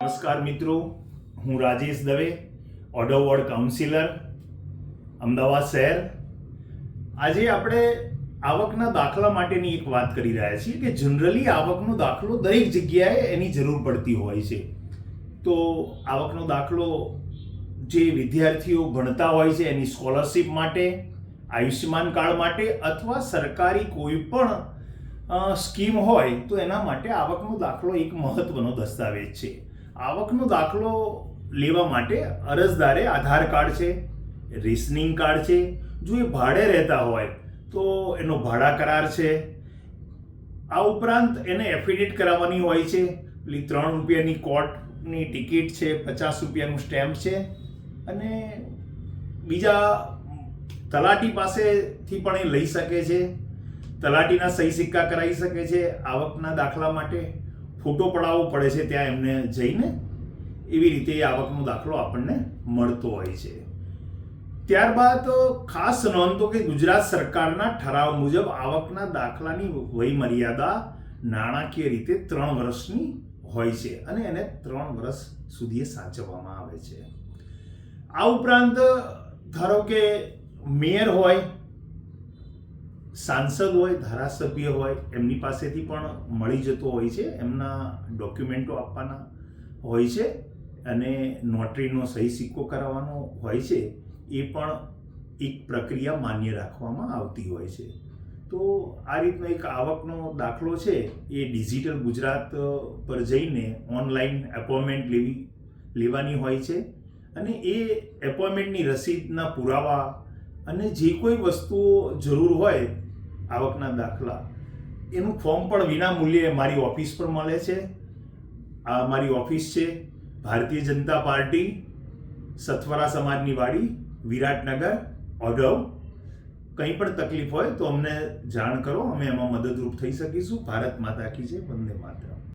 નમસ્કાર મિત્રો, હું રાજેશ દવે, ઓડો વોર્ડ કાઉન્સિલર, અમદાવાદ શહેર. આજે આપણે આવકના દાખલા માટેની એક વાત કરી રહ્યા છીએ કે જનરલી આવકનો દાખલો દરેક જગ્યાએ એની જરૂર પડતી હોય છે. તો આવકનો દાખલો જે વિદ્યાર્થીઓ ભણતા હોય છે એની સ્કોલરશિપ માટે, આયુષ્યમાન કાર્ડ માટે અથવા સરકારી કોઈ પણ સ્કીમ હોય તો એના માટે આવકનો દાખલો એક મહત્વનો દસ્તાવેજ છે. આવકનો દાખલો લેવા માટે અરજદારે આધાર કાર્ડ છે, રેશનિંગ કાર્ડ છે, જો એ ભાડે રહેતા હોય તો એનો ભાડા કરાર છે. આ ઉપરાંત એને એફિડેવિટ કરાવવાની હોય છે. પેલી 3 રૂપિયાની કોર્ટની ટિકિટ છે, 50 રૂપિયાનું સ્ટેમ્પ છે અને બીજા તલાટી પાસેથી પણ એ લઈ શકે છે. તલાટીના સહી સિક્કા કરાવી શકે છે. આવકના દાખલા માટે ફોટો પડાવવો પડે છે ત્યાં એમને જઈને. એવી રીતે આવકનો દાખલો આપણને મળતો હોય છે. ત્યારબાદ ખાસ નોંધો કે ગુજરાત સરકારના ઠરાવ મુજબ આવકના દાખલાની વય મર્યાદા નાણાકીય રીતે 3 વર્ષની હોય છે અને એને 3 વર્ષ સુધી સાચવવામાં આવે છે. આ ઉપરાંત ધારો કે મેયર હોય, સાંસદ હોય, ધારાસભ્ય હોય, એમની પાસેથી પણ મળી જતો હોય છે. એમના ડોક્યુમેન્ટો આપવાના હોય છે અને નોટરીનો સહી સિક્કો કરાવવાનો હોય છે. એ પણ એક પ્રક્રિયા માન્ય રાખવામાં આવતી હોય છે. તો આ રીતનો એક આવકનો દાખલો છે એ ડિજિટલ ગુજરાત પર જઈને ઓનલાઈન એપોઇન્ટમેન્ટ લેવાની હોય છે અને એ એપોઇન્ટમેન્ટની રસીદના પુરાવા અને જે કોઈ વસ્તુઓ જરૂર હોય આવકના દાખલા એનું ફોર્મ પણ વિના મૂલ્યે મારી ઓફિસ પર મળે છે. આ મારી ઓફિસ છે ભારતીય જનતા પાર્ટી, સથવરા સમાજની વાડી, વિરાટનગર, ઓઢવ. કંઈ પણ તકલીફ હોય તો અમને જાણ કરો, અમે એમાં મદદરૂપ થઈ શકીશું. ભારત માતા કી જય, વંદે માતરમ.